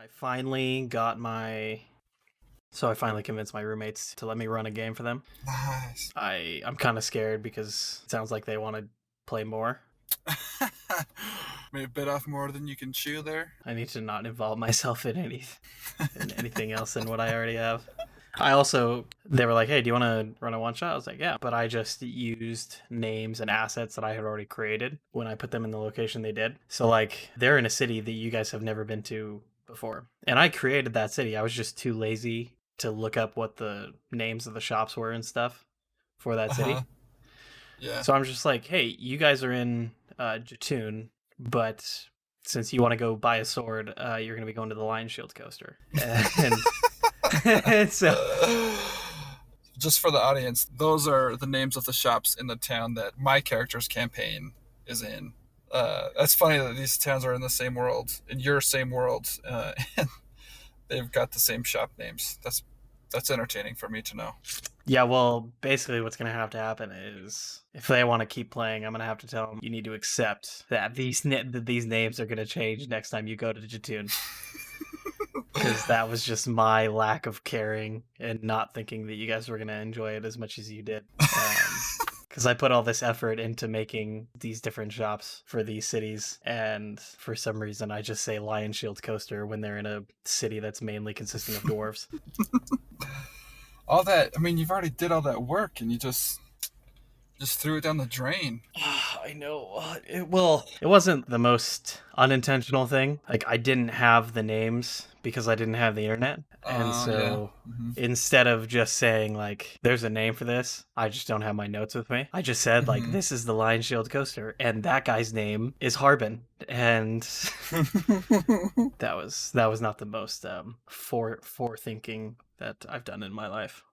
I finally convinced my roommates to let me run a game for them. Nice. I'm kind of scared because it sounds like they want to play more. May have bit off more than you can chew there. I need to not involve myself in anything else than what I already have. They were like, hey, do you want to run a one shot? I was like, yeah. But I just used names and assets that I had already created when I put them in the location they did. So, like, they're in a city that you guys have never been to before. And I created that city. I was just too lazy to look up what the names of the shops were and stuff for that city. Yeah. So I'm just like, hey, you guys are in Jatoon, but since you want to go buy a sword, you're going to be going to the Lion Shield coaster. And so, just for the audience, those are the names of the shops in the town that my character's campaign is in. That's funny that these towns are in the same world, in your same world, and they've got the same shop names. That's entertaining for me to know. Yeah, well, basically what's going to have to happen is if they want to keep playing, I'm going to have to tell them you need to accept that these names are going to change next time you go to Jatoon. Because that was just my lack of caring and not thinking that you guys were going to enjoy it as much as you did. Because I put all this effort into making these different shops for these cities, and for some reason I just say Lion Shield Coaster when they're in a city that's mainly consisting of dwarves. All that, I mean, you've already did all that work, and you just threw it down the drain. I know. It wasn't the most unintentional thing. Like, I didn't have the names because I didn't have the internet. And so instead of just saying, like, there's a name for this, I just don't have my notes with me. I just said, like, this is the Lion Shield Coaster, and that guy's name is Harbin. And that was not the most forethinking that I've done in my life.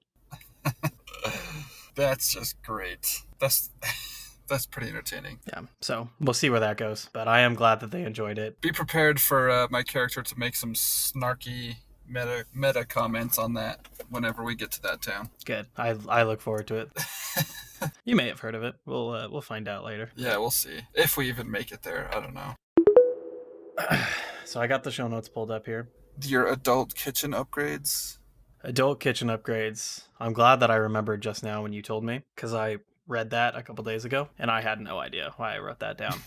That's just great. That's pretty entertaining. Yeah, so we'll see where that goes. But I am glad that they enjoyed it. Be prepared for my character to make some snarky meta comments on that whenever we get to that town. Good. I look forward to it. You may have heard of it. We'll find out later. Yeah, we'll see. If we even make it there, I don't know. So I got the show notes pulled up here. Your adult kitchen upgrades. Adult kitchen upgrades. I'm glad that I remembered just now when you told me, because I read that a couple days ago, and I had no idea why I wrote that down.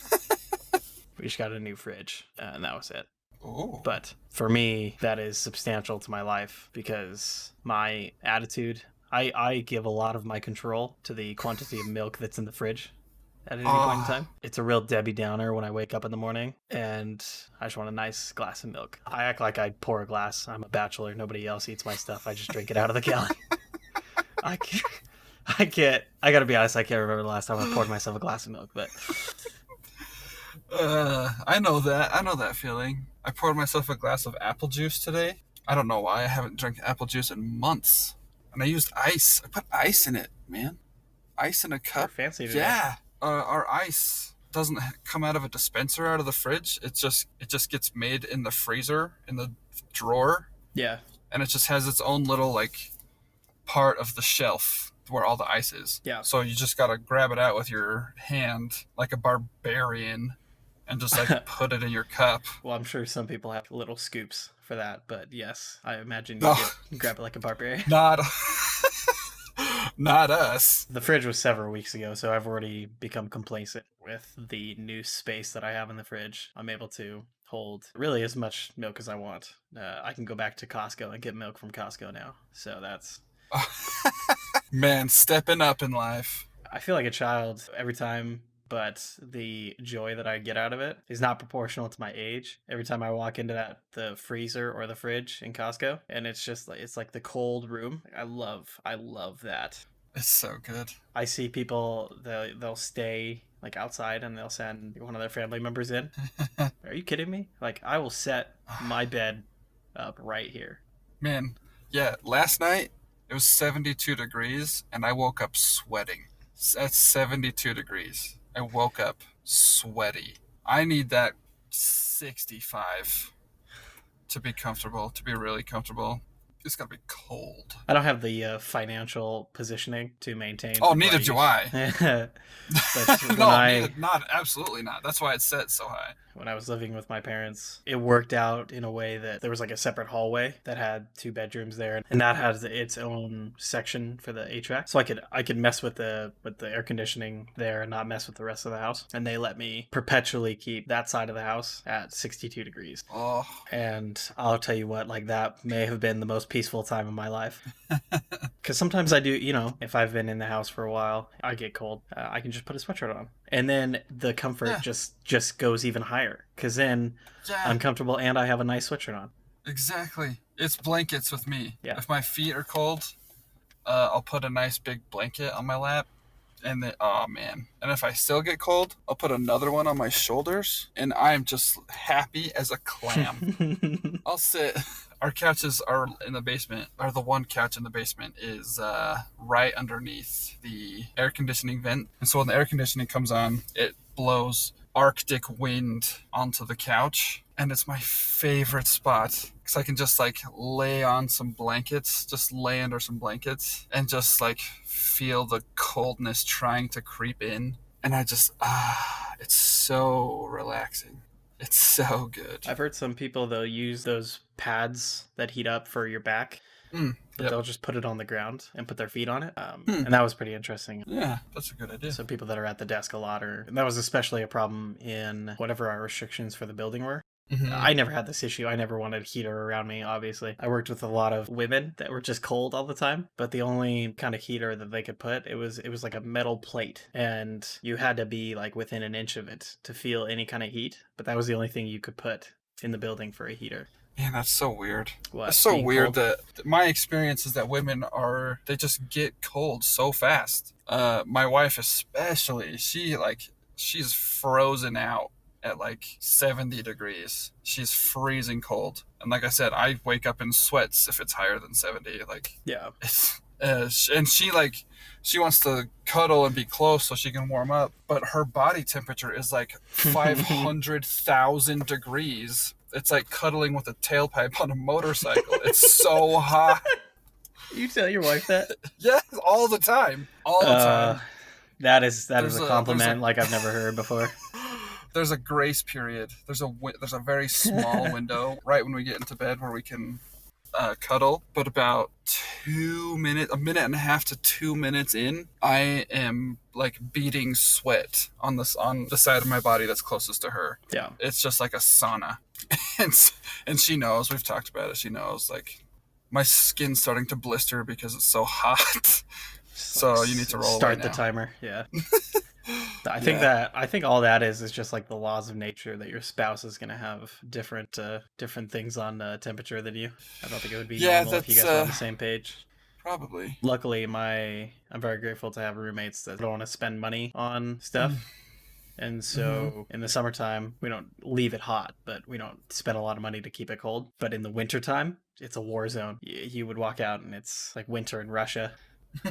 We just got a new fridge, and that was it. Ooh. But for me, that is substantial to my life, because my attitude, I give a lot of my control to the quantity of milk that's in the fridge at any point in time. It's a real Debbie Downer when I wake up in the morning and I just want a nice glass of milk. I act like I pour a glass. I'm a bachelor. Nobody else eats my stuff. I just drink it out of the gallon. I gotta be honest, I can't remember the last time I poured myself a glass of milk, but I know that feeling. I poured myself a glass of apple juice today. I don't know why. I haven't drank apple juice in months. And I used ice. I put ice in it, man. Ice in a cup. You're fancy today. Yeah. Our ice doesn't come out of a dispenser out of the fridge. It just gets made in the freezer, in the drawer. Yeah. And it just has its own little, like, part of the shelf where all the ice is. Yeah. So you just got to grab it out with your hand like a barbarian and just, like, put it in your cup. Well, I'm sure some people have little scoops for that, but yes, I imagine you could grab it like a barbarian. Not us. The fridge was several weeks ago, so I've already become complacent with the new space that I have in the fridge. I'm able to hold really as much milk as I want. I can go back to Costco and get milk from Costco now. So that's... Man, stepping up in life. I feel like a child every time, but the joy that I get out of it is not proportional to my age. Every time I walk into the freezer or the fridge in Costco, and it's just like, it's like the cold room. I love that. It's so good. I see people, they'll stay like outside and they'll send one of their family members in. Are you kidding me? Like, I will set my bed up right here. Man, yeah, last night it was 72 degrees and I woke up sweating. That's 72 degrees. I woke up sweaty. I need that 65 to be comfortable, to be really comfortable. It's gotta be cold. I don't have the financial positioning to maintain. Oh, neither do I. But No, not absolutely not. That's why it's set so high. when I was living with my parents, it worked out in a way that there was like a separate hallway that had 2 bedrooms there, and that has its own section for the HVAC. So I could mess with the air conditioning there and not mess with the rest of the house. And they let me perpetually keep that side of the house at 62 degrees. Oh, And I'll tell you what, like that may have been the most peaceful time of my life. Because sometimes I do, if I've been in the house for a while, I get cold. I can just put a sweatshirt on, and then the comfort yeah, just goes even higher. Because then yeah, I'm comfortable and I have a nice sweatshirt on. exactly. It's blankets with me. Yeah. If my feet are cold, I'll put a nice big blanket on my lap, and then oh man, and if I still get cold, I'll put another one on my shoulders, and I'm just happy as a clam. I'll sit. Our couches are in the basement, or the one couch in the basement is right underneath the air conditioning vent. And so when the air conditioning comes on, it blows Arctic wind onto the couch. And it's my favorite spot because I can just like lay on some blankets, just lay under some blankets and just like feel the coldness trying to creep in. And I just, it's so relaxing. It's so good. I've heard some people, they'll use those pads that heat up for your back, but Yep. they'll just put it on the ground and put their feet on it. Hmm. And that was pretty interesting. Yeah, that's a good idea. So people that are at the desk a lot, and that was especially a problem in whatever our restrictions for the building were. Mhm. I never had this issue. I never wanted a heater around me, obviously. I worked with a lot of women that were just cold all the time, but the only kind of heater that they could put, it was like a metal plate, and you had to be like within an inch of it to feel any kind of heat, but that was the only thing you could put in the building for a heater. Man, that's so weird. What? It's so Being weird cold? that my experience is that they just get cold so fast. My wife especially, she's frozen out at like 70 degrees. She's freezing cold. And like I said, I wake up in sweats if it's higher than 70. Like, Yeah. it's, and she wants to cuddle and be close so she can warm up, but her body temperature is like 500,000 degrees. It's like cuddling with a tailpipe on a motorcycle. It's so hot. You tell your wife that? Yes, all the time. All the time. That is There's a a- compliment like I've never heard before. There's a grace period. There's a very small window right when we get into bed where we can cuddle, but about 2 minutes, a minute and a half to 2 minutes in, I am like beating sweat on the side of my body that's closest to her. Yeah. It's just like a sauna, and she knows. We've talked about it. She knows like my skin's starting to blister because it's so hot. So you need to roll start away the now. timer. Yeah. I think all that is just like the laws of nature that your spouse is going to have different things on temperature than you. I don't think it would be normal if you guys were on the same page. Probably. Luckily, I'm very grateful to have roommates that don't want to spend money on stuff. And so in the summertime, we don't leave it hot, but we don't spend a lot of money to keep it cold. But in the wintertime, it's a war zone. You would walk out and it's like winter in Russia.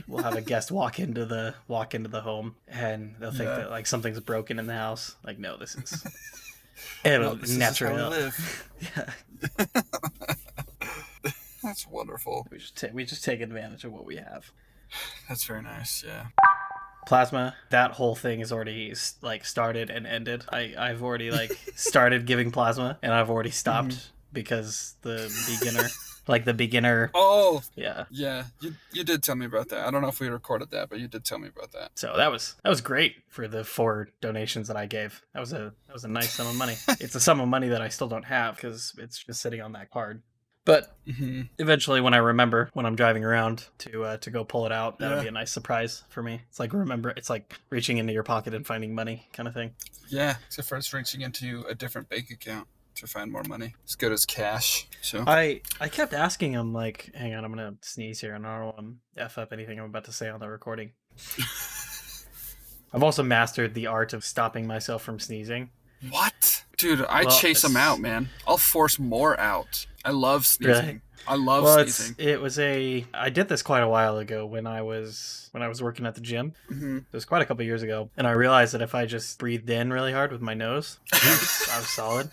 We'll have a guest walk into the home, and they'll think that like something's broken in the house. Like, no, this is This natural. is how we live. Yeah, That's wonderful. we just take advantage of what we have. That's very nice. Yeah. Plasma, that whole thing is already like started and ended. I've already like started giving plasma, and I've already stopped because the beginner. Oh, Yeah. yeah. You did tell me about that. I don't know if we recorded that, but you did tell me about that. So that was great for the 4 donations that I gave. That was a nice sum of money. It's a sum of money that I still don't have because it's just sitting on that card. But eventually, when I remember when I'm driving around to go pull it out, that'll be a nice surprise for me. It's like reaching into your pocket and finding money kind of thing. Yeah, except for it's reaching into a different bank account to find more money. As good as cash. So I kept asking him, like, hang on, I'm gonna sneeze here, and I don't want to f up anything I'm about to say on the recording. I've also mastered the art of stopping myself from sneezing. What? Dude, I chase them out, man. I'll force more out. I love sneezing. Really? I love sneezing. I did this quite a while ago when I was working at the gym. It was quite a couple years ago, and I realized that if I just breathed in really hard with my nose, I was solid.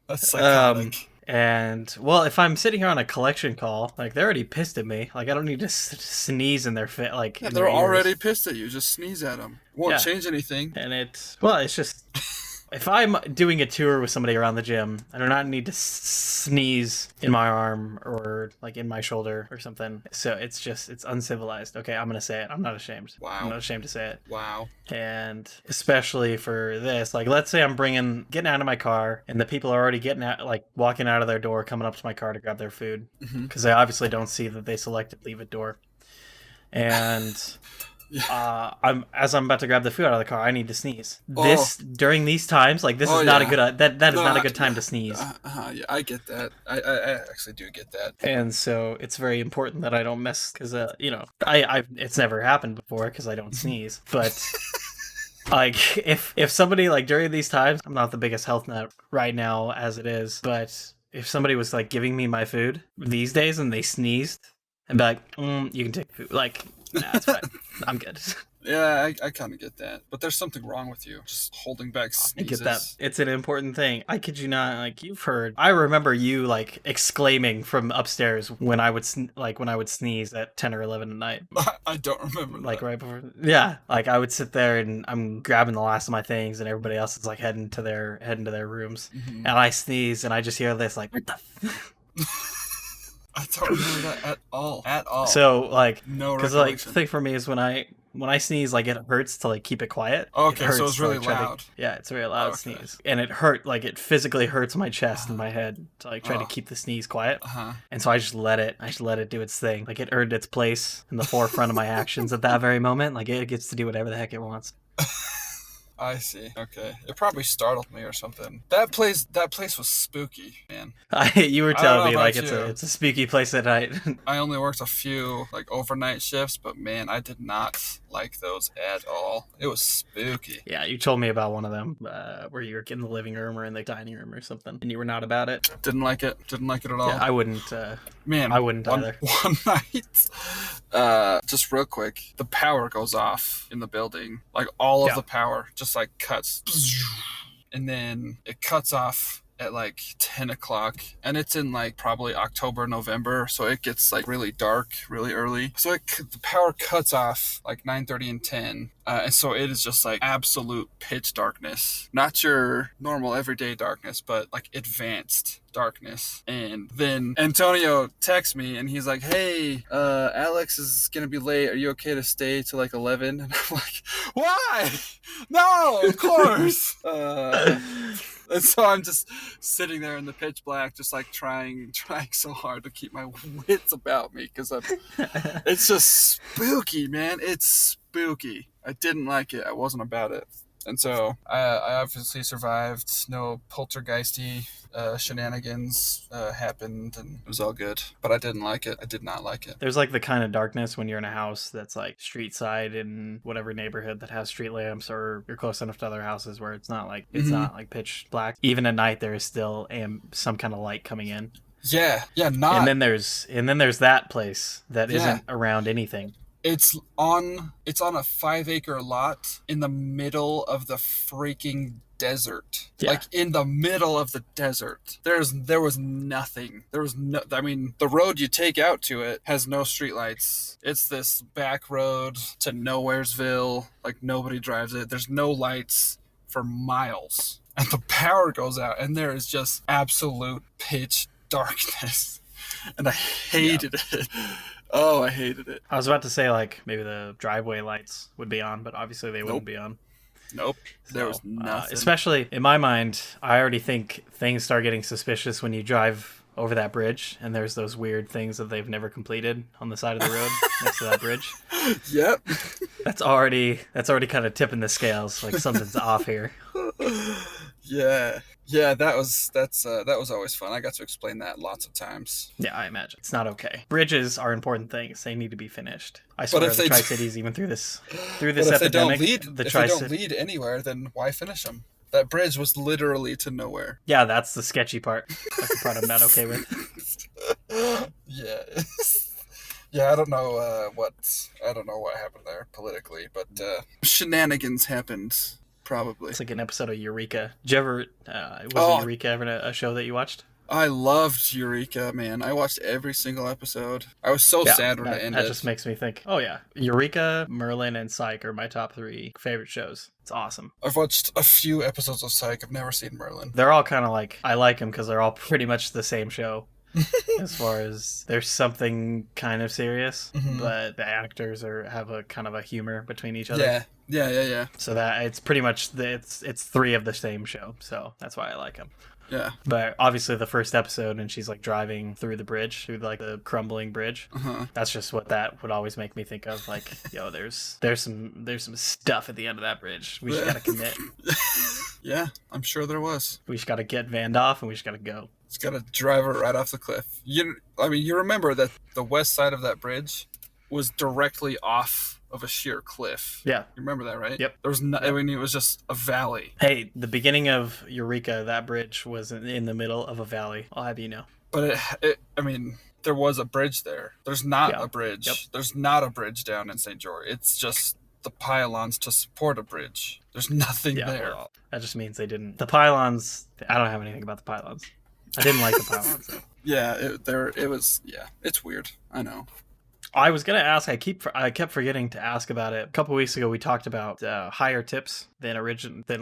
That's psychotic. And well, if I'm sitting here on a collection call, like they're already pissed at me. Like I don't need to sneeze in their fit. Like Yeah, in they're their ears. already pissed at you. Just sneeze at them. Won't change anything. And it's just if I'm doing a tour with somebody around the gym, I do not need to sneeze in my arm or like in my shoulder or something. So it's uncivilized. Okay, I'm gonna say it. I'm not ashamed. I'm Wow. not ashamed to say it. Wow. And especially for this, like, let's say I'm getting out of my car, and the people are already getting out, like walking out of their door, coming up to my car to grab their food, because they obviously don't see that they selectively leave a door. And Yeah. I'm about to grab the food out of the car, I need to sneeze. Oh. During these times, like, this Oh is not a yeah. good that is No. not a good time to sneeze. Yeah, I get that. I actually do get that. And so it's very important that I don't mess, because I it's never happened before because I don't sneeze, but. Like, if somebody, like, during these times, I'm not the biggest health nut right now as it is, but if somebody was, like, giving me my food these days and they sneezed, I'd be like, you can take food. Like, nah, it's fine. I'm good. Yeah, I kind of get that. But there's something wrong with you. Just holding back I sneezes. get that. It's an important thing. I kid you not. Like, you've heard. I remember you, like, exclaiming from upstairs when I would sneeze at 10 or 11 at night. I don't remember Like, that. right before. Yeah. Like, I would sit there and I'm grabbing the last of my things, and everybody else is, like, heading to their rooms. Mm-hmm. And I sneeze, and I just hear this, like, what the I don't remember that at all. At all. So, like, no because, like, recollection. the thing for me is when I sneeze, like, it hurts to, like, keep it quiet. Okay, It hurts so it's to, really like, try to- loud. yeah, it's a very loud Okay. sneeze. And it physically hurts my chest and my head to, like, try to keep the sneeze quiet. Uh-huh. And so I just let it do its thing. Like, it earned its place in the forefront of my actions at that very moment. Like, it gets to do whatever the heck it wants. I see. Okay. It probably startled me or something. That place was spooky, man. You were I don't telling know me, like, about you. it's a spooky place at night. I only worked a few like overnight shifts, but man, I did not like those at all. It was spooky. Yeah, you told me about one of them where you were in the living room or in the dining room or something, and you were not about it. Didn't like it. Didn't like it at all. Yeah, I wouldn't. Man, I wouldn't either. One night, just real quick, the power goes off in the building. Like all of the power just like cuts. And then it cuts off at like 10 o'clock, and it's in like probably October, November, so it gets like really dark really early. So the power cuts off like 9:30 and 10, and so it is just like absolute pitch darkness. Not your normal everyday darkness, but like advanced darkness. And then Antonio texts me and he's like, hey, Alex is gonna be late, are you okay to stay till like 11? And I'm like, why? No, of course. And so I'm just sitting there in the pitch black, just like trying so hard to keep my wits about me, because it's just spooky, man. It's spooky. I didn't like it. I wasn't about it. And so I obviously survived. No poltergeisty shenanigans happened, and it was all good. But I didn't like it. I did not like it. There's like the kind of darkness when you're in a house that's like street side in whatever neighborhood that has street lamps, or you're close enough to other houses where it's not like not like pitch black. Even at night, there is still some kind of light coming in. Yeah, And then there's that place that isn't around anything. It's on a 5-acre lot in the middle of the freaking desert. Yeah. Like in the middle of the desert. There was nothing. I mean, the road you take out to it has no streetlights. It's this back road to Nowheresville. Like nobody drives it. There's no lights for miles. And the power goes out, and there is just absolute pitch darkness. And I hated it. Oh, I hated it. I was about to say, like, maybe the driveway lights would be on, but obviously they wouldn't be on. Nope. So, there was nothing. Especially in my mind, I already think things start getting suspicious when you drive over that bridge and there's those weird things that they've never completed on the side of the road next to that bridge. Yep. That's already kind of tipping the scales. Like, something's off here. Yeah, that was always fun. I got to explain that lots of times. Yeah, I imagine. It's not okay. Bridges are important things. They need to be finished. I swear, the Tri-Cities, even through this epidemic, if they don't lead anywhere, then why finish them? That bridge was literally to nowhere. Yeah, that's the sketchy part. That's the part I'm not okay with. Yeah. Yeah, I don't know what happened there politically, but shenanigans happened. Probably. It's like an episode of Eureka. Did you ever, was Eureka ever a show that you watched? I loved Eureka, man. I watched every single episode. I was so Yeah, sad when it that ended. just makes me think. Oh yeah, Eureka, Merlin, and Psych are my top 3 favorite shows. It's awesome. I've watched a few episodes of Psych. I've never seen Merlin. They're all kind of like I like them because they're all pretty much the same show. As far as there's something kind of serious, but the actors have a kind of a humor between each other. Yeah. So that it's pretty much it's 3 of the same show. So that's why I like them. Yeah. But obviously the first episode and she's like driving through the bridge, through like the crumbling bridge. That's just what that would always make me think of. Like, yo, there's some stuff at the end of that bridge. We just gotta commit. Yeah, I'm sure there was. We just gotta get Van off and we just gotta go. It's got to drive her right off the cliff. You remember that the west side of that bridge was directly off of a sheer cliff. Yeah. You remember that, right? Yep. There was no, I mean, it was just a valley. Hey, the beginning of Eureka, that bridge was in the middle of a valley. I'll have you know. But there was a bridge there. There's not a bridge. Yep. There's not a bridge down in St. George. It's just the pylons to support a bridge. There's nothing there. Well, that just means they didn't. The pylons, I don't have anything about the pylons. I didn't like the pylons, though. Yeah, it's weird. I know. I was gonna ask. I kept forgetting to ask about it. A couple weeks ago, we talked about higher tips than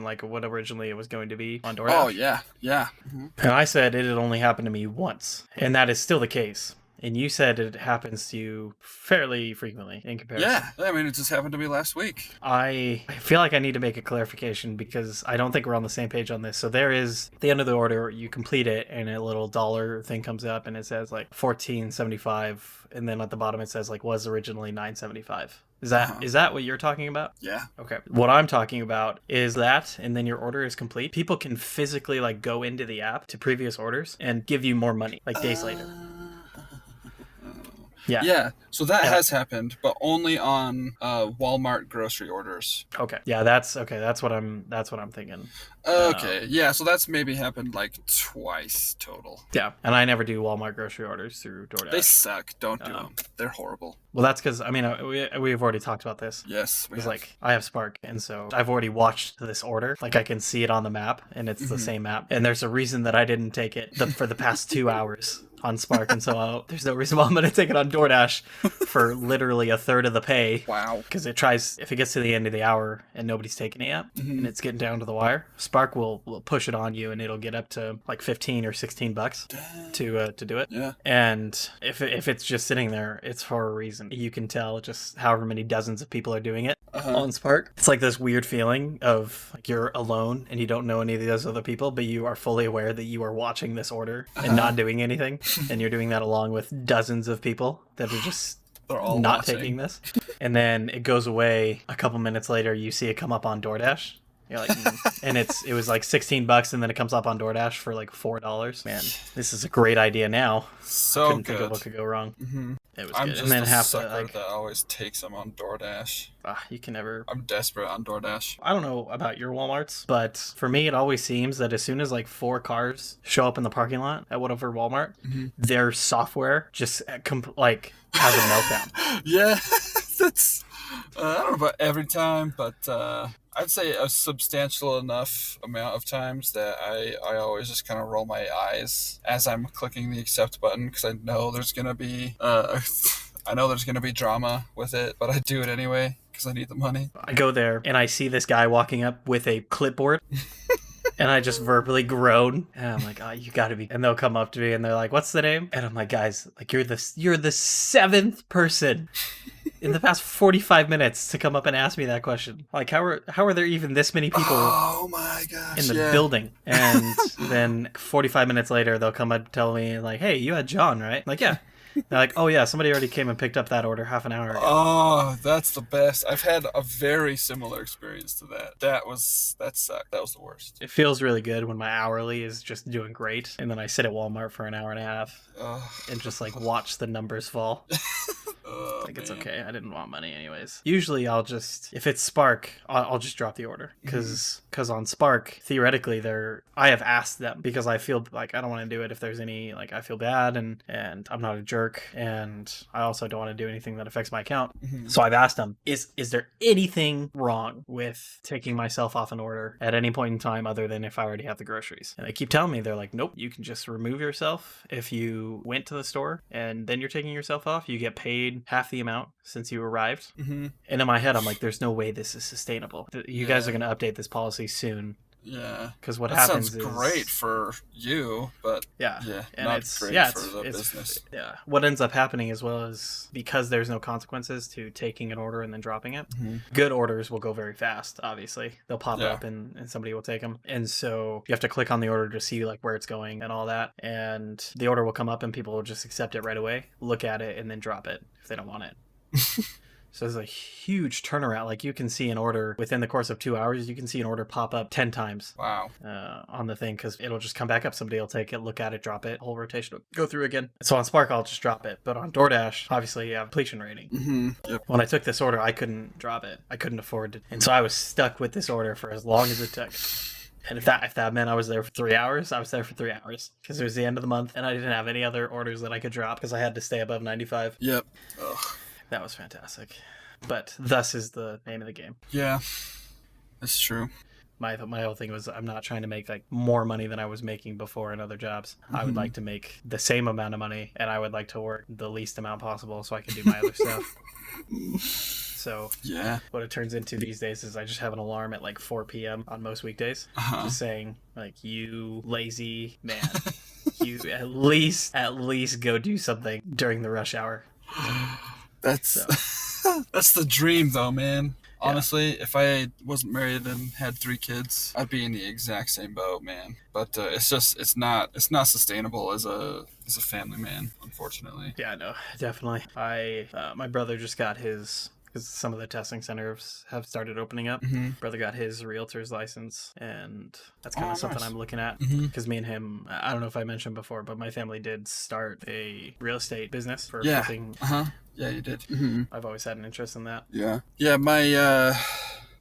like what originally it was going to be on DoorDash. Oh yeah. And I said it had only happened to me once, and that is still the case. And you said it happens to you fairly frequently in comparison. Yeah, I mean, it just happened to me last week. I feel like I need to make a clarification because I don't think we're on the same page on this. So there is, at the end of the order, you complete it and a little dollar thing comes up and it says like $14.75. And then at the bottom it says like was originally $9.75. Is that what you're talking about? Yeah. Okay. What I'm talking about is that, and then your order is complete. People can physically like go into the app to previous orders and give you more money like days later. Yeah. So that has happened, but only on Walmart grocery orders. Okay. Yeah, that's okay. That's what I'm thinking. Okay. Yeah. So that's maybe happened like twice total. Yeah, and I never do Walmart grocery orders through DoorDash. They suck. Don't do them. They're horrible. Well, that's because we've already talked about this. Yes. It's like I have Spark, and so I've already watched this order. Like I can see it on the map, and it's the same map. And there's a reason that I didn't take it for the past 2 hours on Spark, and so there's no reason why I'm going to take it on DoorDash for literally a third of the pay. Wow. Because it tries, if it gets to the end of the hour and nobody's taking it yet, and it's getting down to the wire, Spark will push it on you, and it'll get up to like $15 or $16 to do it. Yeah. And if it's just sitting there, it's for a reason. You can tell just however many dozens of people are doing it on Spark. It's like this weird feeling of like you're alone and you don't know any of those other people, but you are fully aware that you are watching this order and not doing anything. And you're doing that along with dozens of people that are just They're all not watching. taking this. And then it goes away a couple minutes later. You see it come up on DoorDash. You're like, and it was like $16, and then it comes up on DoorDash for like $4. Man, this is a great idea now. So Couldn't good. think of what could go wrong. It was I'm good. just And then a have sucker to like, that always takes them on DoorDash. you can never. I'm desperate on DoorDash. I don't know about your Walmarts, but for me, it always seems that as soon as like 4 cars show up in the parking lot at whatever Walmart, their software just has a meltdown. Yeah, that's. I don't know about every time, but I'd say a substantial enough amount of times that I always just kind of roll my eyes as I'm clicking the accept button because I know there's gonna be drama with it, but I do it anyway because I need the money. I go there and I see this guy walking up with a clipboard. And I just verbally groan, and I'm like, "Oh, you gotta be!" And they'll come up to me, and they're like, "What's the name?" And I'm like, "Guys, like you're the 7th person in the past 45 minutes to come up and ask me that question. Like, how are there even this many people? Oh my gosh! In the building?" And then 45 minutes later, they'll come up and tell me like, "Hey, you had John, right?" Like, yeah. They're like, "Oh yeah, somebody already came and picked up that order half an hour ago." Oh, that's the best. I've had a very similar experience to that. That sucked. That was the worst. It feels really good when my hourly is just doing great, and then I sit at Walmart for an hour and a half and just like watch the numbers fall. Oh Like, it's man. okay. I didn't want money anyways. Usually I'll just, if it's Spark, I'll just drop the order. Cause on Spark, theoretically, I have asked them because I feel like I don't want to do it if there's any, like, I feel bad and I'm not a jerk. And I also don't want to do anything that affects my account. So I've asked them, is there anything wrong with taking myself off an order at any point in time other than if I already have the groceries? And they keep telling me, they're like, nope, you can just remove yourself. If you went to the store and then you're taking yourself off, you get paid half the amount since you arrived. And in my head, I'm like, there's no way this is sustainable. You guys are going to update this policy soon. Yeah. Because what That sounds happens great is, for you, but yeah, and not it's, great yeah, for the business. yeah. What ends up happening as well is because there's no consequences to taking an order and then dropping it. Good orders will go very fast. Obviously, they'll pop Yeah. up and somebody will take them, and so you have to click on the order to see like where it's going and all that. And the order will come up, and people will just accept it right away, look at it, and then drop it if they don't want it. So there's a huge turnaround. Like you can see an order within the course of 2 hours. You can see an order pop up 10 times. Wow. On the thing because it'll just come back up. Somebody will take it, look at it, drop it. Whole rotation will go through again. So on Spark, I'll just drop it. But on DoorDash, obviously you have completion rating. Yep. When I took this order, I couldn't drop it. I couldn't afford it, and so I was stuck with this order for as long as it took. And if that meant I was there for 3 hours, I was there for 3 hours because it was the end of the month and I didn't have any other orders that I could drop because I had to stay above 95. Yep. Ugh. That was fantastic. But thus is the name of the game. Yeah, that's true. My whole thing was I'm not trying to make like more money than I was making before in other jobs. I would like to make the same amount of money, and I would like to work the least amount possible so I can do my other stuff. So Yeah. what it turns into these days is I just have an alarm at like 4 p.m. on most weekdays, just saying like, you lazy man, you at least go do something during the rush hour. That's that's the dream though, man. Honestly, if I wasn't married and had 3 kids, I'd be in the exact same boat, man. But it's not sustainable as a family man, unfortunately. Yeah, no, definitely. My brother just got his, because some of the testing centers have started opening up. Brother got his realtor's license, and that's kind of something nice. I'm looking at because me and him, I don't know if I mentioned before, but my family did start a real estate business for flipping. Yeah, you did. I've always had an interest in that. Yeah.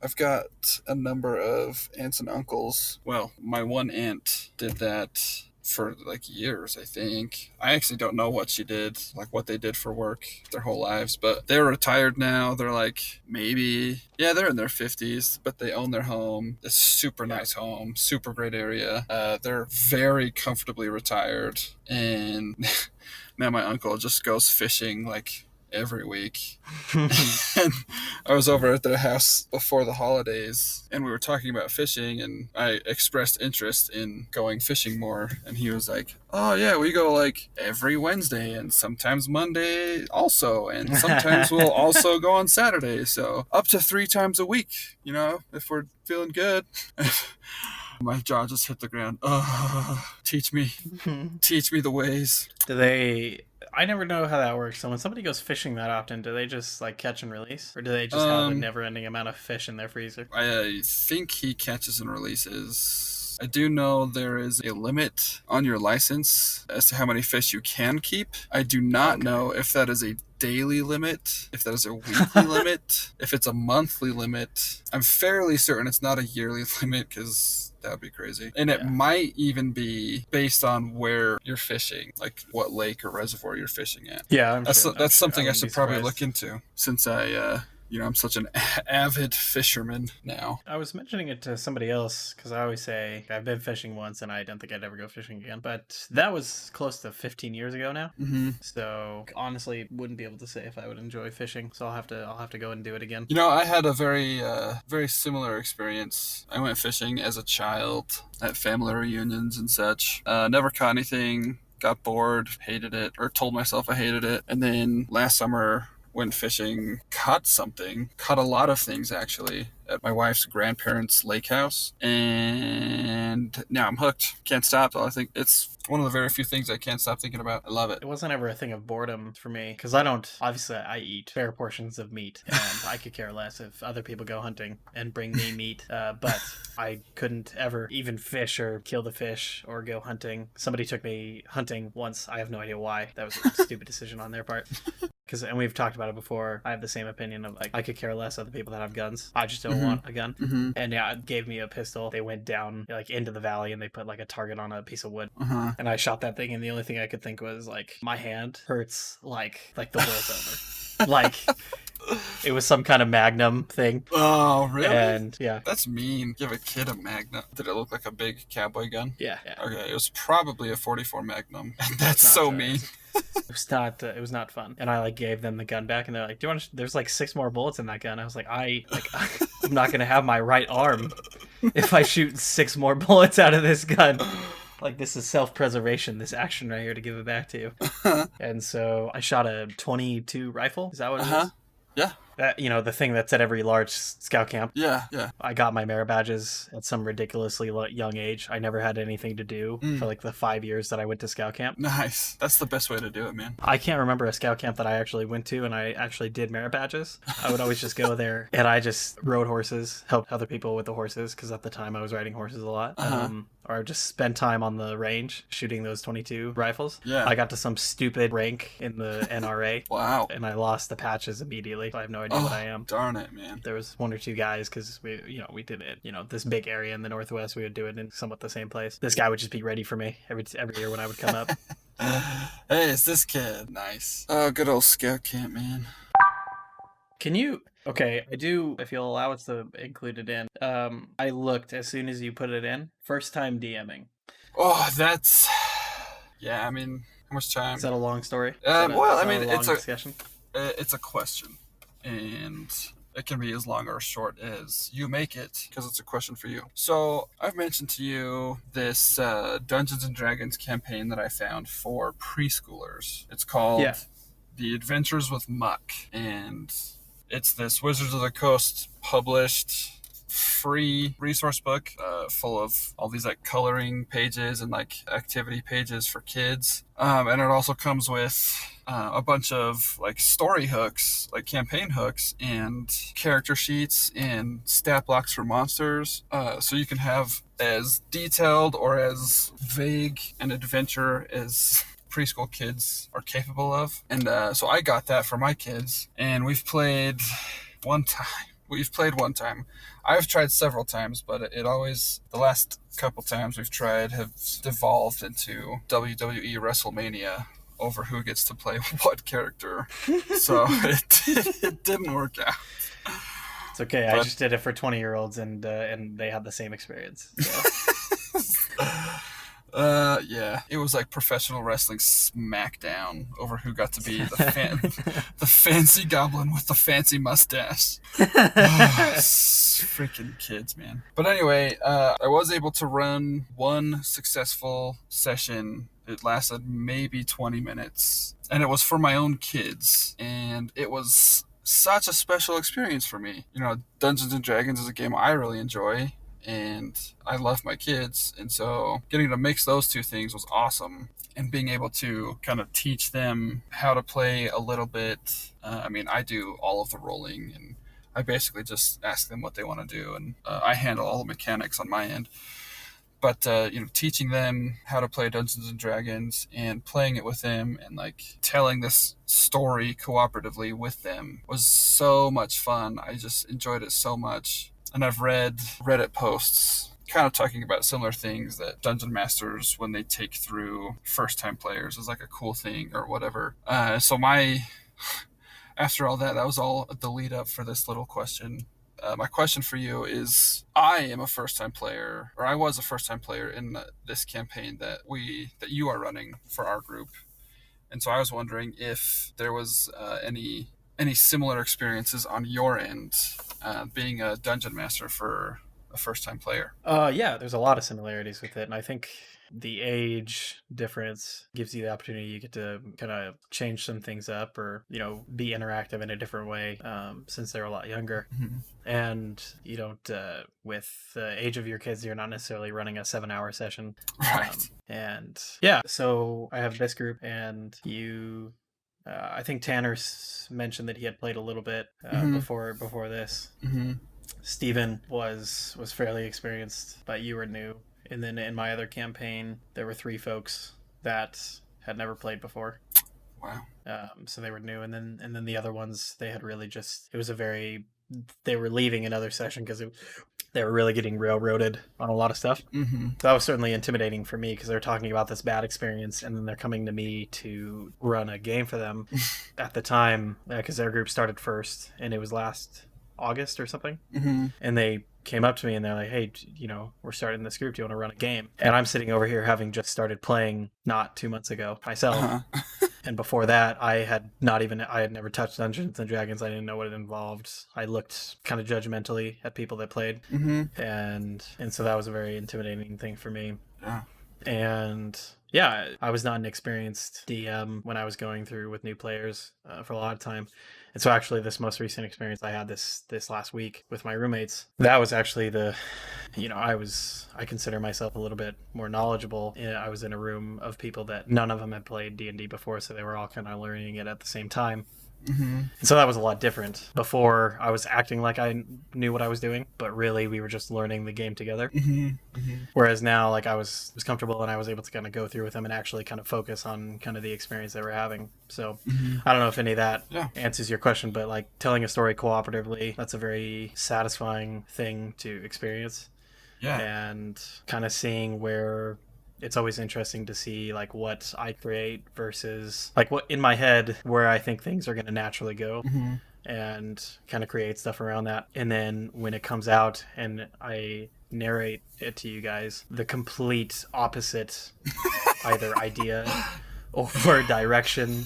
I've got a number of aunts and uncles. Well, my one aunt did that for like years, I think. I actually don't know what she did, like what they did for work their whole lives, but they're retired now. They're like they're in their 50s, but they own their home. It's super nice home, super great area. They're very comfortably retired, and now my uncle just goes fishing like every week. And I was over at their house before the holidays and we were talking about fishing, and I expressed interest in going fishing more, and he was like, oh yeah, we go like every Wednesday and sometimes Monday also, and sometimes we'll also go on Saturday, so up to 3 times a week, if we're feeling good. My jaw just hit the ground. Teach me the ways. I never know how that works. So when somebody goes fishing that often, do they just like catch and release, or do they just have a never-ending amount of fish in their freezer? I think he catches and releases. I do know there is a limit on your license as to how many fish you can keep. I do not know if that is a daily limit, if that is a weekly limit, if it's a monthly limit. I'm fairly certain it's not a yearly limit because that would be crazy. And it might even be based on where you're fishing, like what lake or reservoir you're fishing at. Yeah, that's something I should probably look into since I'm such an avid fisherman now. I was mentioning it to somebody else because I always say I've been fishing once and I don't think I'd ever go fishing again. But that was close to 15 years ago now. So honestly, wouldn't be able to say if I would enjoy fishing. So I'll have to go and do it again. I had a very very similar experience. I went fishing as a child at family reunions and such. Never caught anything. Got bored, hated it, or told myself I hated it. And then last summer, went fishing, caught a lot of things actually, at my wife's grandparents' lake house, and now I'm hooked. Can't stop. I think it's one of the very few things I can't stop thinking about. I love it. It wasn't ever a thing of boredom for me because I eat fair portions of meat, and I could care less if other people go hunting and bring me meat, but I couldn't ever even fish or kill the fish or go hunting. Somebody took me hunting once. I have no idea why. That was a stupid decision on their part. and we've talked about it before. I have the same opinion of like I could care less other people that have guns. I just don't Mm-hmm. want a gun. Mm-hmm. And yeah, it gave me a pistol. They went down like into the valley and they put like a target on a piece of wood. Uh-huh. And I shot that thing, and the only thing I could think was like my hand hurts like the world's over. Like it was some kind of Magnum thing. Oh, really? And yeah. That's mean. Give a kid a Magnum. Did it look like a big cowboy gun? Yeah. Okay, it was probably a 44 Magnum. That's Not, so mean. It was not fun. And I like gave them the gun back, and they're like, "Do you want? There's like 6 more bullets in that gun." I was like, I'm not gonna have my right arm if I shoot 6 more bullets out of this gun. Like, this is self-preservation, this action right here to give it back to you. And so I shot a 22 rifle. Is that what it is? Yeah. That, you know, the thing that's at every large scout camp. Yeah. I got my merit badges at some ridiculously young age. I never had anything to do for like the 5 years that I went to scout camp. Nice. That's the best way to do it, man. I can't remember a scout camp that I actually went to and I actually did merit badges. I would always just go there and I just rode horses, helped other people with the horses, because at the time I was riding horses a lot. Or just spend time on the range shooting those 22 rifles. Yeah. I got to some stupid rank in the NRA. Wow. And I lost the patches immediately. I have no idea what I am. Darn it, man. There was 1 or 2 guys, because we did it, this big area in the Northwest. We would do it in somewhat the same place. This guy would just be ready for me every year when I would come up. Hey, it's this kid. Nice. Oh, good old scout camp, man. Can you? Okay, I do. If you'll allow us to include it in, I looked as soon as you put it in. First time DMing. Oh, that's. Yeah, I mean, how much time? Is that a long story? Discussion? It's a question, and it can be as long or as short as you make it, because it's a question for you. So I've mentioned to you this Dungeons and Dragons campaign that I found for preschoolers. It's called The Adventures with Muck, and it's this Wizards of the Coast published free resource book full of all these like coloring pages and like activity pages for kids, and it also comes with a bunch of like story hooks, like campaign hooks, and character sheets and stat blocks for monsters, so you can have as detailed or as vague an adventure as preschool kids are capable of. And so I got that for my kids, and we've played one time. I've tried several times, but it always, the last couple times we've tried have devolved into WWE WrestleMania over who gets to play what character. So it didn't work out. It's okay. I just did it for 20-year-olds, and they had the same experience. So. Yeah, it was like professional wrestling smackdown over who got to be the fancy goblin with the fancy mustache. Freaking kids, man. But anyway, I was able to run one successful session. It lasted maybe 20 minutes, and it was for my own kids, and it was such a special experience for me. Dungeons and Dragons is a game I really enjoy, and I love my kids, and so getting to mix those two things was awesome, and being able to kind of teach them how to play a little bit. I do all of the rolling, and I basically just ask them what they want to do, and I handle all the mechanics on my end. But teaching them how to play Dungeons and Dragons and playing it with them and like telling this story cooperatively with them was so much fun. I just enjoyed it so much. And I've read Reddit posts kind of talking about similar things, that dungeon masters, when they take through first-time players, is like a cool thing or whatever. After all that was all the lead up for this little question. My question for you is, I am a first-time player, or I was a first-time player in this campaign that you are running for our group. And so I was wondering if there was any similar experiences on your end, being a dungeon master for a first-time player. Yeah, there's a lot of similarities with it, and I think the age difference gives you the opportunity. You get to kind of change some things up, or be interactive in a different way, since they're a lot younger. Mm-hmm. And you don't, with the age of your kids, you're not necessarily running a 7-hour session. Right. And yeah, so I have this group, and you, I think Tanner mentioned that he had played a little bit before this. Mm-hmm. Steven was fairly experienced, but you were new. And then in my other campaign, there were 3 folks that had never played before. Wow. So they were new, and then the other ones they had really just it was a very they were leaving another session because they were really getting railroaded on a lot of stuff. Mm-hmm. So that was certainly intimidating for me because they're talking about this bad experience and then they're coming to me to run a game for them at the time because their group started first and it was last August or something. Mm-hmm. And they came up to me and they're like, hey, we're starting this group. Do you want to run a game? And I'm sitting over here having just started playing not 2 months ago myself. Uh-huh. And before that, I had never touched Dungeons and Dragons. I didn't know what it involved. I looked kind of judgmentally at people that played, Mm-hmm. and so that was a very intimidating thing for me. Yeah. And yeah, I was not an experienced DM when I was going through with new players for a lot of time. And so actually this most recent experience I had this last week with my roommates, that was actually I consider myself a little bit more knowledgeable. I was in a room of people that none of them had played D&D before, so they were all kind of learning it at the same time. Mm-hmm. And so that was a lot different. Before, I was acting like I knew what I was doing, but really we were just learning the game together. Mm-hmm. Mm-hmm. Whereas now, like I was comfortable and I was able to kind of go through with them and actually kind of focus on kind of the experience they were having. So Mm-hmm. I don't know if any of that Yeah. answers your question, but like telling a story cooperatively, that's a very satisfying thing to experience. Yeah. And kind of seeing where it's always interesting to see like what I create versus like what in my head where I think things are going to naturally go Mm-hmm. and kind of create stuff around that. And then when it comes out and I narrate it to you guys, the complete opposite either idea or direction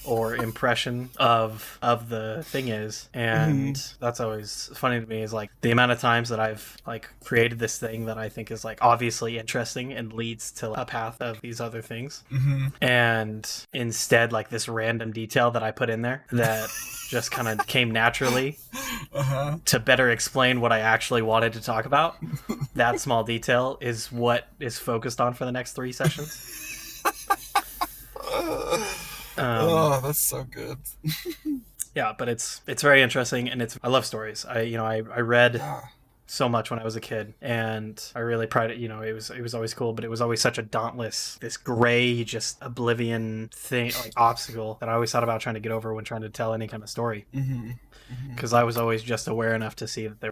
or impression of the thing is. And that's always funny to me is like the amount of times that I've like created this thing that I think is like obviously interesting and leads to a path of these other things, Mm-hmm. and instead like this random detail that I put in there that just kind of came naturally Uh-huh. to better explain what I actually wanted to talk about. That small detail is what is focused on for the next 3 sessions. Oh, that's so good. Yeah, but it's very interesting, and I love stories. I read Yeah. so much when I was a kid, and I really pride it. It was always cool, but it was always such a dauntless, this gray, just oblivion thing, like obstacle that I always thought about trying to get over when trying to tell any kind of story. Mm-hmm. Mm-hmm. Because I was always just aware enough to see that there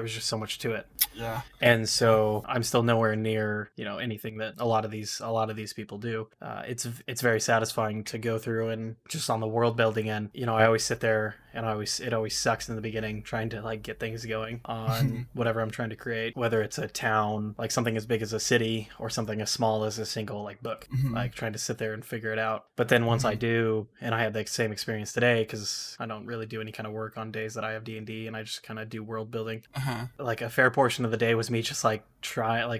was just so much to it. Yeah. And so I'm still nowhere near anything that a lot of these people do. It's very satisfying to go through and just on the world building end. I always sit there and it always sucks in the beginning trying to like get things going on whatever I'm trying to create, whether it's a town, like something as big as a city, or something as small as a single like book. Mm-hmm. Like trying to sit there and figure it out. But then once I do, and I had the same experience today because I don't really do any kind of work on days that I have D&D and I just kind of do world building. Uh-huh. Like a fair portion of the day was me just like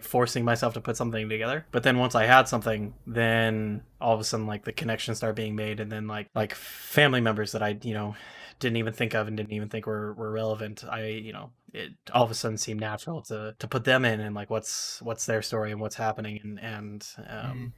forcing myself to put something together. But then once I had something, then all of a sudden like the connections start being made, and then like family members that I didn't even think of and didn't even think were relevant. It all of a sudden seemed natural to put them in and like what's their story and what's happening, and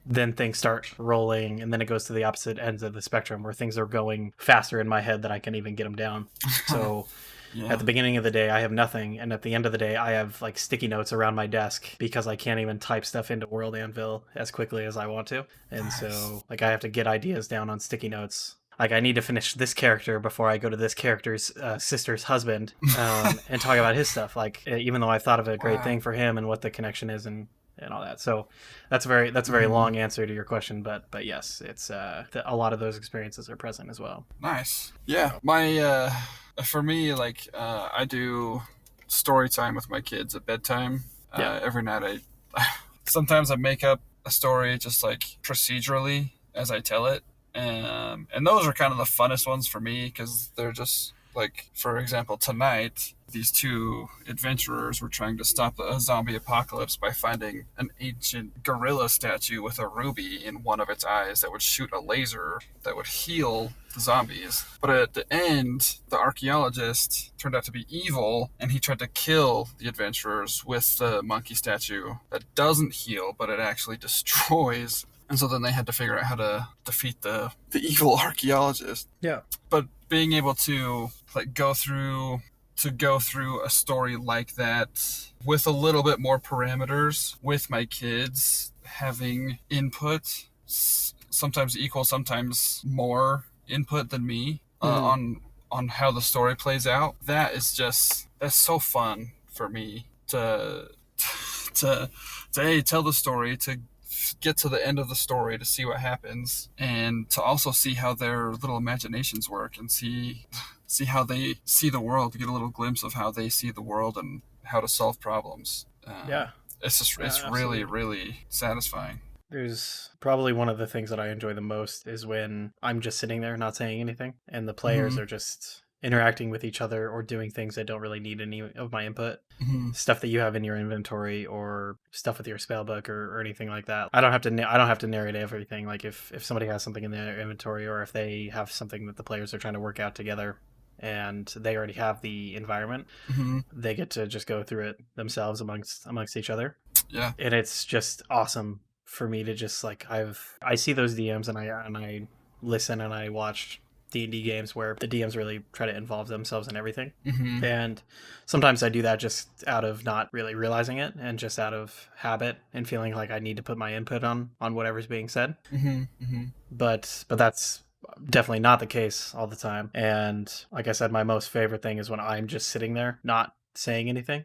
then things start rolling, and then it goes to the opposite ends of the spectrum where things are going faster in my head than I can even get them down. So Yeah. at the beginning of the day I have nothing, and at the end of the day I have like sticky notes around my desk because I can't even type stuff into World Anvil as quickly as I want to. And Nice. so like I have to get ideas down on sticky notes. Like I need to finish this character before I go to this character's sister's husband and talk about his stuff. Like even though I thought of a great Wow. thing for him and what the connection is and all that. So that's a very long answer to your question, but yes, it's a lot of those experiences are present as well. Nice. Yeah. My for me, like I do story time with my kids at bedtime. Yeah. Every night sometimes I make up a story just like procedurally as I tell it. And those are kind of the funnest ones for me because they're just like, for example, tonight, these 2 adventurers were trying to stop a zombie apocalypse by finding an ancient gorilla statue with a ruby in one of its eyes that would shoot a laser that would heal the zombies. But at the end, the archaeologist turned out to be evil, and he tried to kill the adventurers with the monkey statue that doesn't heal, but it actually destroys. And so then they had to figure out how to defeat the evil archaeologist. Yeah. But being able to like go through a story like that with a little bit more parameters with my kids having input sometimes equal, sometimes more input than me Hmm. on how the story plays out. That's so fun for me to to to tell the story, to get to the end of the story, to see what happens, and to also see how their little imaginations work, and see how they see the world, to get a little glimpse of how they see the world and how to solve problems. Yeah, It's really absolutely. really satisfying. There's probably one of the things that I enjoy the most is when I'm just sitting there not saying anything and the players Mm-hmm. are just interacting with each other or doing things that don't really need any of my input. Mm-hmm. Stuff that you have in your inventory or stuff with your spell book or anything like that. I don't have to narrate everything. Like if somebody has something in their inventory or if they have something that the players are trying to work out together and they already have the environment, Mm-hmm. they get to just go through it themselves amongst each other, Yeah. and it's just awesome for me to just like I see those DMs and I listen and I watch D&D games where the DMs really try to involve themselves in everything. Mm-hmm. And sometimes I do that just out of not really realizing it and just out of habit and feeling like I need to put my input on whatever's being said. Mm-hmm. Mm-hmm. But that's definitely not the case all the time. And like I said, my most favorite thing is when I'm just sitting there not saying anything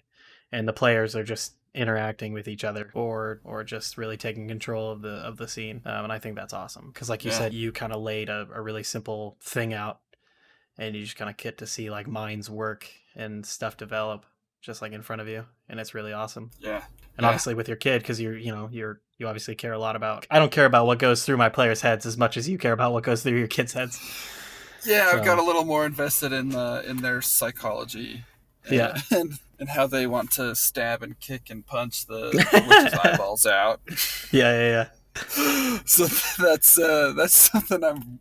and the players are just interacting with each other or just really taking control of the scene. And I think that's awesome because like you Yeah. said, you kind of laid a really simple thing out and you just kind of get to see like minds work and stuff develop just like in front of you, and it's really awesome. Yeah. And Yeah. obviously with your kid, because you obviously care a lot about. I don't care about what goes through my players' heads as much as you care about what goes through your kids' heads. Yeah, I've got So a little more invested in their psychology, yeah, and how they want to stab and kick and punch the witch's yeah, eyeballs out. yeah, So that's something I'm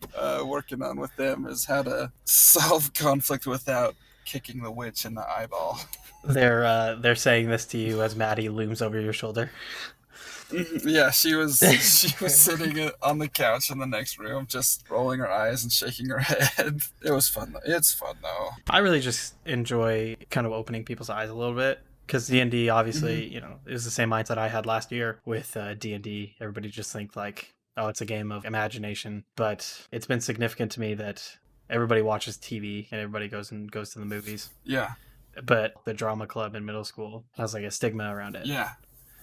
working on with them, is how to solve conflict without kicking the witch in the eyeball. they're saying this to you as Maddie looms over your shoulder. Yeah, she was sitting on the couch in the next room, just rolling her eyes and shaking her head. It was fun. It's fun though. I really just enjoy kind of opening people's eyes a little bit because D&D Mm-hmm. obviously is the same mindset I had last year with D&D. Everybody just think like, oh, it's a game of imagination, but it's been significant to me that everybody watches TV and everybody goes to the movies, Yeah. but the drama club in middle school has like a stigma around it. Yeah.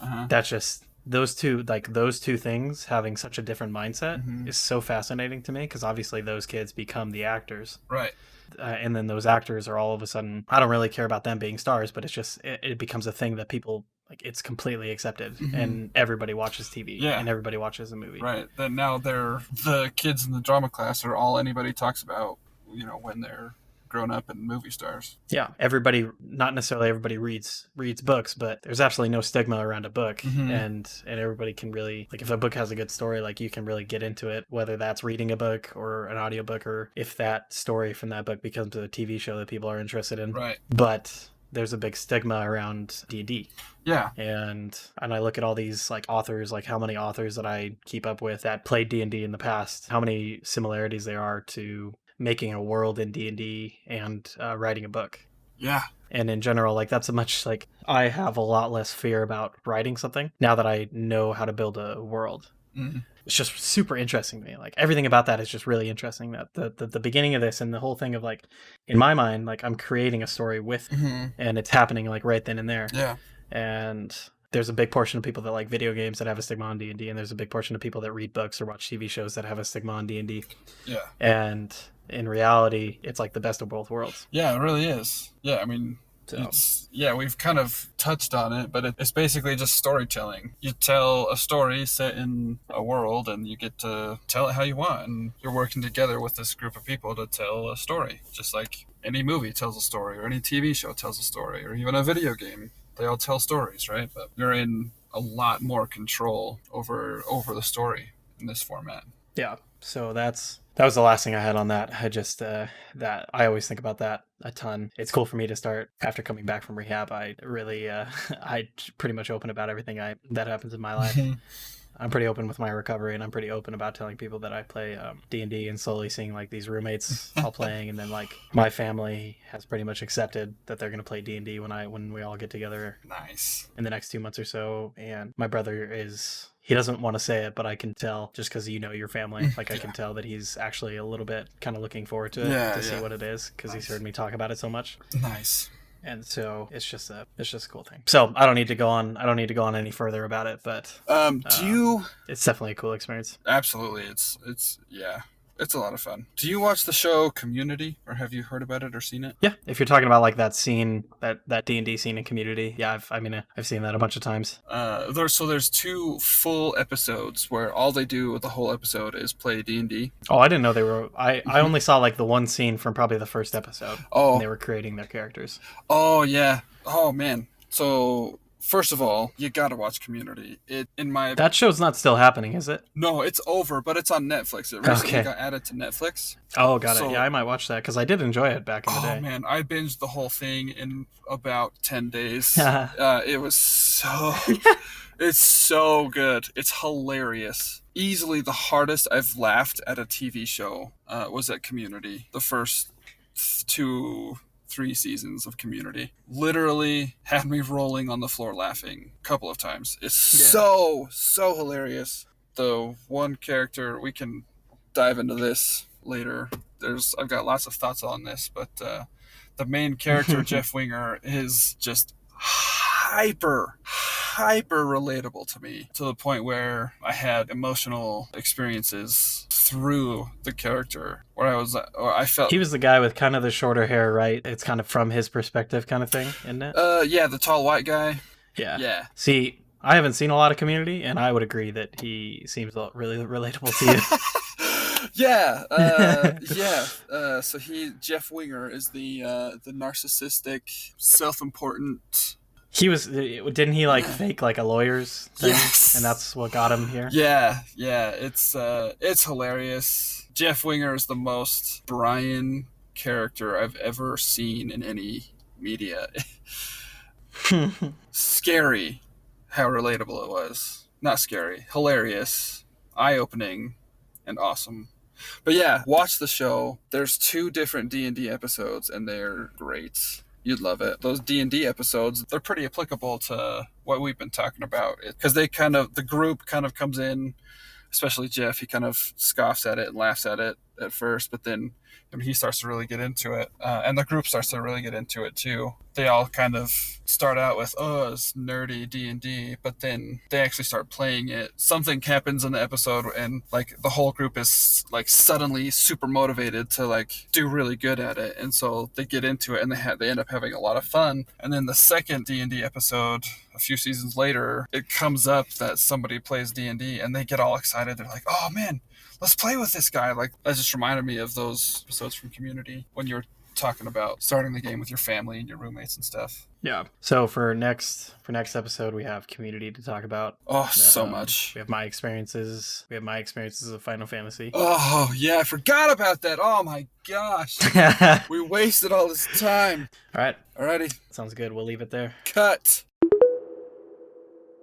Uh huh. That's just those two things having such a different mindset Mm-hmm. is so fascinating to me because obviously those kids become the actors, Right. and then those actors are all of a sudden, I don't really care about them being stars, but it's just it becomes a thing that people like, it's completely accepted Mm-hmm. and everybody watches TV Yeah. and everybody watches a movie. Right. Then now the kids in the drama class are all anybody talks about. When they're grown up and movie stars. Yeah, everybody, not necessarily everybody reads books, but there's absolutely no stigma around a book, Mm-hmm. and everybody can really like if a book has a good story, like you can really get into it, whether that's reading a book or an audiobook or if that story from that book becomes a TV show that people are interested in. Right. But there's a big stigma around D&D. Yeah. And I look at all these like authors, like how many authors that I keep up with that played D&D in the past, how many similarities there are to making a world in D&D and writing a book. Yeah. And in general, like that's a much like I have a lot less fear about writing something now that I know how to build a world. Mm-hmm. It's just super interesting to me. Like everything about that is just really interesting. That the beginning of this and the whole thing of like in my mind, like I'm creating a story with, Mm-hmm. and it's happening like right then and there. Yeah. And there's a big portion of people that like video games that have a stigma on D&D, and there's a big portion of people that read books or watch TV shows that have a stigma on D&D. Yeah. And in reality, it's like the best of both worlds. Yeah. It really is. Yeah. I mean, So we've kind of touched on it, but it's basically just storytelling. You tell a story set in a world, and you get to tell it how you want, and you're working together with this group of people to tell a story, just like any movie tells a story, or any TV show tells a story, or even a video game. They all tell stories, right? But you're in a lot more control over the story in this format. yeah, so that was the last thing I had on that. I just that I always think about that a ton. It's cool for me to start after coming back from rehab. I really I pretty much open about everything I that happens in my life. I'm pretty open with my recovery, and I'm pretty open about telling people that I play D&D, and slowly seeing like these roommates all playing, and then like my family has pretty much accepted that they're gonna play D&D when we all get together Nice. in the next 2 months or so. And my brother is, he doesn't want to say it, but I can tell, just because you know your family, like I can tell that he's actually a little bit kind of looking forward to it, to see what it is, because he's heard me talk about it so much. Nice. And so it's just a cool thing. So I don't need to go on any further about it, but do you? It's definitely a cool experience. Absolutely, it's yeah, it's a lot of fun. Do you watch the show Community, or have you heard about it or seen it? Yeah, if you're talking about like that scene, that D&D scene in Community, yeah, I've seen that a bunch of times. There's 2 full episodes where all they do with the whole episode is play D&D. Oh, I didn't know they were. I only saw like the one scene from probably the first episode. Oh, and they were creating their characters. Oh yeah. Oh man. So first of all, you gotta watch Community. That show's not still happening, is it? No, it's over, but it's on Netflix. It recently got added to Netflix. Oh, got it. Yeah, I might watch that because I did enjoy it back in the day. Oh man, I binged the whole thing in about 10 days. It was so. It's so good. It's hilarious. Easily the hardest I've laughed at a TV show was at Community. The first 2-3 seasons of Community literally had me rolling on the floor laughing a couple of times. It's so hilarious. The one character, we can dive into this later. I've got lots of thoughts on this, but the main character, Jeff Winger, is just hyper relatable to me, to the point where I had emotional experiences through the character where I felt he was the guy with kind of the shorter hair, right? It's kind of from his perspective kind of thing, isn't it? Yeah, the tall white guy. Yeah. See, I haven't seen a lot of Community, and I would agree that he seems really relatable to you. So Jeff Winger is the narcissistic, self-important. Didn't he like fake like a lawyer's thing? Yes. And that's what got him here? Yeah, it's hilarious. Jeff Winger is the most Brian character I've ever seen in any media. Scary how relatable it was. Not scary, hilarious, eye-opening, and awesome. But yeah, watch the show. There's 2 different D&D episodes, and they're great. You'd love it. Those D&D episodes, they're pretty applicable to what we've been talking about. Because the group kind of comes in, especially Jeff, he kind of scoffs at it and laughs at it at first, but then when he starts to really get into it, and the group starts to really get into it too, they all kind of start out with, oh, it's nerdy D&D, but then they actually start playing it. Something happens in the episode, and like the whole group is like suddenly super motivated to like do really good at it, and so they get into it, and they end up having a lot of fun. And then the second D&D episode, a few seasons later, it comes up that somebody plays D&D, and they get all excited. They're like, oh man, let's play with this guy. Like, that just reminded me of those episodes from Community when you were talking about starting the game with your family and your roommates and stuff. Yeah. So for next episode, we have Community to talk about. Oh, so much. We have my experiences. Of Final Fantasy. Oh yeah, I forgot about that. Oh my gosh, we wasted all this time. All right. Alrighty. Sounds good. We'll leave it there. Cut.